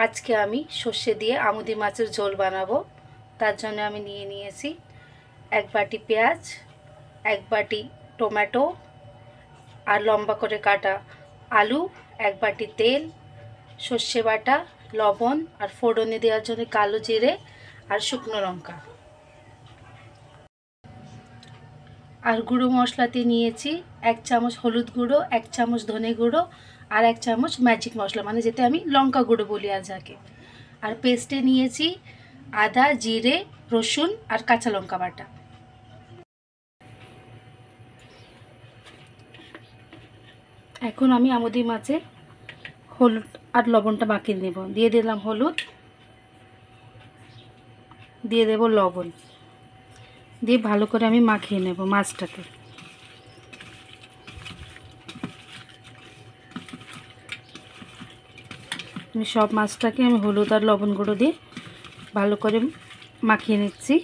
আজকে আমি সর্ষে দিয়ে আমুদি মাছের ঝোল বানাবো। তার জন্য আমি নিয়ে নিয়েছি 1 বাটি পেঁয়াজ, 1 বাটি টমেটো আর লম্বা করে কাটা আলু, 1 বাটি তেল, সর্ষে বাটা, লবণ আর ফোড়নে দেওয়ার জন্য কালো জিরে আর শুকনো লঙ্কা। আর গুঁড়ো মশলাতে নিয়েছি 1 চামচ হলুদ গুঁড়ো, 1 চামচ ধনে গুঁড়ো আর 1 চামচ ম্যাজিক মশলা, মানে যেটা আমি লঙ্কা গুঁড়ো বলি আর যাকে। আর পেস্টে নিয়েছি আদা, জিরে, রসুন আর কাঁচা লঙ্কা বাটা। এখন আমি আমুদি মাছে হলুদ আর লবণটা মাখিয়ে নেব। দিয়ে দিলাম হলুদ, দিয়ে দেব লবণ, দিয়ে ভালো করে আমি মাখিয়ে নেব মাছটাকে। আমি সব মাছটাকে আমি হলুদ আর লবণ গুঁড়ো দিয়ে ভালো করে মাখিয়ে নিচ্ছি।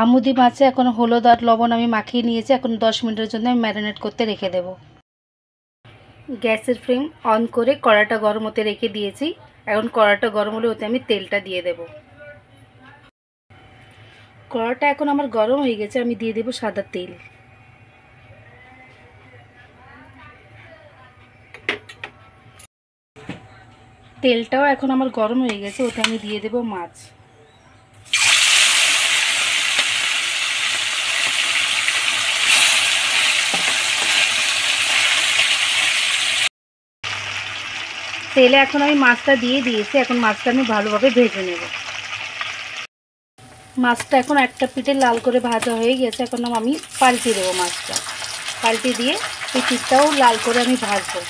আমুদি মাছে এখন হলুদ আর লবণ আমি মাখিয়ে নিয়েছি। এখন 10 মিনিটের জন্য আমি ম্যারিনেট করতে রেখে দেব। গ্যাসের ফ্লেম অন করে কড়াটা গরম হতে রেখে দিয়েছি। এখন কড়াটা গরম হলে ওতে আমি তেলটা দিয়ে দেব। কড়াটা এখন আমার গরম হয়ে গেছে, আমি দিয়ে দেব সাদা তেল। তেলটাও এখন আমার গরম হয়ে গেছে, ওতে আমি দিয়ে দেব মাছ। তেলে এখন আমি মাছটা দিয়ে দিয়েছি। এখন মাছটা আমি ভালোভাবে ভেজে নেব। মাছটা এখন একটা পিঠে লাল করে ভাজা হয়ে গেছে। এখন আমি পাল্টে দেবো মাছটা। পাল্টে দিয়ে এই পিঠটাও লাল করে আমি ভাজবো।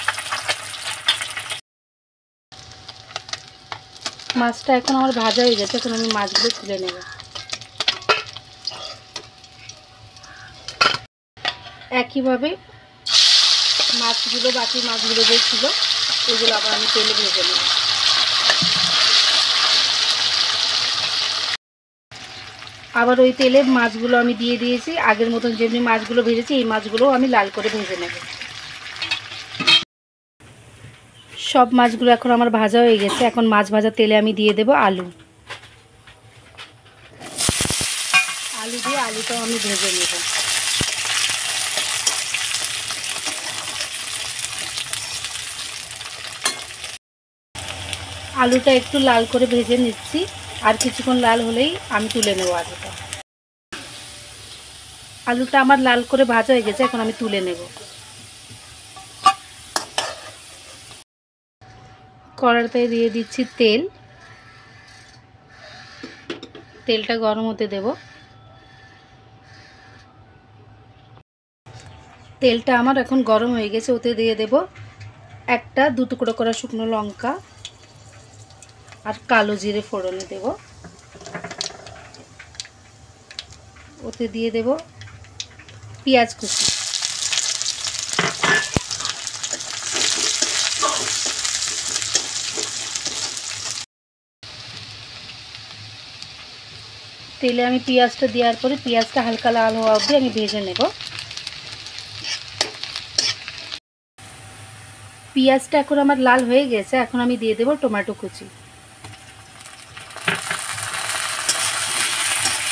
মাছটা এখন আমার ভাজা হয়ে গেছে। এখন আমি মাছগুলো তুলে নেব। একইভাবে মাছগুলো, বাকি মাছগুলো যে ছিল এগুলো আবার আমি তেলে ভেজে নেব। আবার ওই তেলে মাছগুলো আমি দিয়ে দিয়েছি। আগের মতন যেমনি মাছগুলো ভেজেছি এই মাছগুলোও আমি লাল করে ভেজে নেব। সব মাছগুলো এখন আমার ভাজা হয়ে গেছে। এখন মাছ ভাজা তেলে আমি দিয়ে দেব আলু। আলু দিয়ে আলুটাও আমি ভেজে নেব। আলুটা একটু লাল করে ভেজে নিচ্ছি। আর কিছুক্ষণ লাল হলেই আমি তুলে নেব আলুটা। আলুটা আমার লাল করে ভাজা হয়ে গেছে, এখন আমি তুলে নেব। কড়াইতে দিয়ে দিচ্ছি তেল। তেলটা গরম হতে দেব। তেলটা আমার এখন গরম হয়ে গেছে, ওতে দিয়ে দেব 2 টুকরো করা শুকনো লঙ্কা আর কালো জিরে ফোড়নে দেব। ওতে দিয়ে দেব পেঁয়াজ কুচি। তেলে আমি পেঁয়াজটা দেওয়ার পরে পেঁয়াজটা হালকা লাল হওয়া অবধি আমি ভেজে নেব। পেঁয়াজটা এখন আমার লাল হয়ে গেছে। এখন আমি দিয়ে দেব টমেটো কুচি।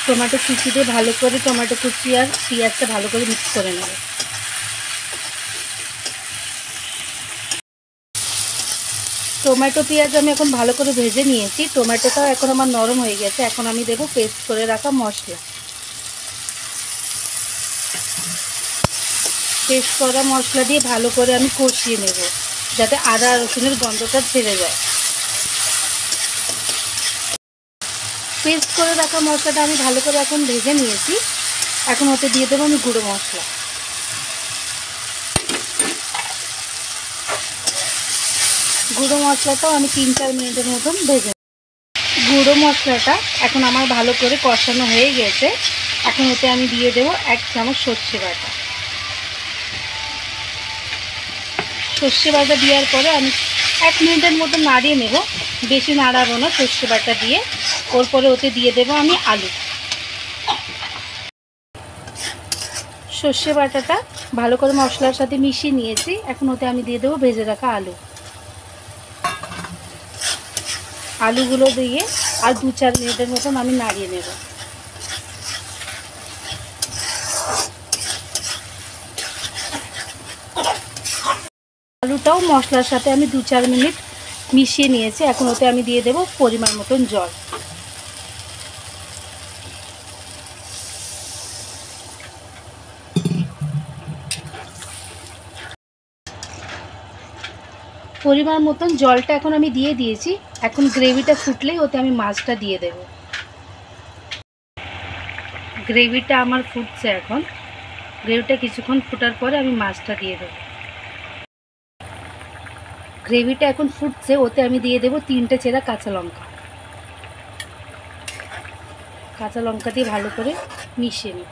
টমেটো কুচি দিয়ে ভালো করে টমেটো কুচি আর পেঁয়াজটা ভালো করে মিক্স করে নেব। টমেটো পেঁয়াজ আমি এখন ভালো করে ভেজে নিয়েছি। টমেটোটাও এখন আমার নরম হয়ে গেছে। এখন আমি দেব পেস্ট করে রাখা মশলা। পেস্ট করা মশলা দিয়ে ভালো করে আমি কষিয়ে নেব, যাতে আদা রসুনের গন্ধটা ছেড়ে যায়। পেস্ট করে রাখা মশলাটা আমি ভালো করে এখন ভেজে নিয়েছি। এখন ওতে দিয়ে দেবো আমি গুঁড়ো মশলা। গুঁড়ো মশলাটাও আমি 3-4 মিনিটের মতন ভেজে। গুঁড়ো মশলাটা এখন আমার ভালো করে কষানো হয়ে গেছে। এখন ওতে আমি দিয়ে দেবো 1 চামচ সর্ষে বাটা। সর্ষে বাটা দেওয়ার পরে আমি 1 মিনিটের মতো নাড়িয়ে নেব। বেশি নাড়াবো না সর্ষে বাটা দিয়ে। ওর পরে ওতে দিয়ে দেবো আমি আলু। সর্ষে বাটাটা ভালো করে মশলার সাথে মিশিয়ে নিয়েছি। এখন ওতে আমি দিয়ে দেবো ভেজে রাখা আলু। আলুগুলো দিয়ে আর 2-4 মিনিটের মতন আমি নাড়িয়ে নেব। আলুটাও মশলার সাথে আমি 2-4 মিনিট মিশিয়ে নিয়েছি। এখন ওতে আমি দিয়ে দেব পরিমাণ মতন জল। পরিমাণ মতন জলটা এখন আমি দিয়ে দিয়েছি। এখন গ্রেভিটা ফুটলেই ওতে আমি মাছটা দিয়ে দেব। গ্রেভিটা আমার ফুটছে। এখন গ্রেভিটা কিছুক্ষণ ফোটার পরে আমি মাছটা দিয়ে দেব। গ্রেভিটা এখন ফুটছে, ওতে আমি দিয়ে দেব 3টে চেরা কাঁচা লঙ্কা। কাঁচা লঙ্কা দিয়ে ভালো করে মিশিয়ে নিই।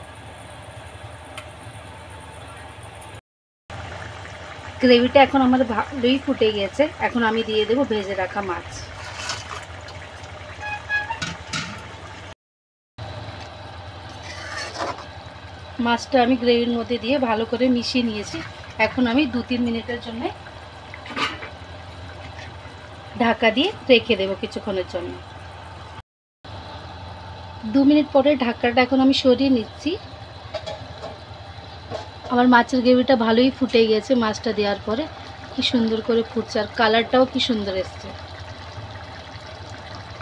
গ্রেভিটা এখন আমার ভালোই ফুটে গেছে। এখন আমি দিয়ে দেব ভেজে রাখা মাছ। মাছটা আমি গ্রেভির মধ্যে দিয়ে ভালো করে মিশিয়ে নিয়েছি। এখন আমি 2-3 মিনিটের জন্য ঢাকা দিয়ে রেখে দেব কিছুক্ষণের জন্য। 2 মিনিট পরে ঢাকাটা এখন আমি সরিয়ে নিচ্ছি। আমার মাছের গ্রেভিটা ভালোই ফুটে গেছে। মাছটা দেওয়ার পরে কি সুন্দর করে ফুটছে, আর কালারটাও কি সুন্দর এসছে।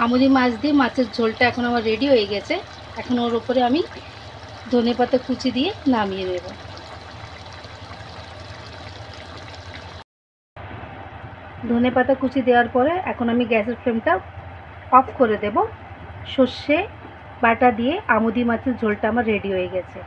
আমুদি মাছ দিয়ে মাছের ঝোলটা এখন আমার রেডি হয়ে গেছে। এখন ওর উপরে আমি ধনেপাতা কুচি দিয়ে নামিয়ে নেব। ধনেপাতা কুচি দেওয়ার পরে এখন আমি গ্যাসের ফ্লেমটা অফ করে দেব। সর্ষে বাটা দিয়ে আমুদি মাছের ঝোলটা আমার রেডি হয়ে গেছে।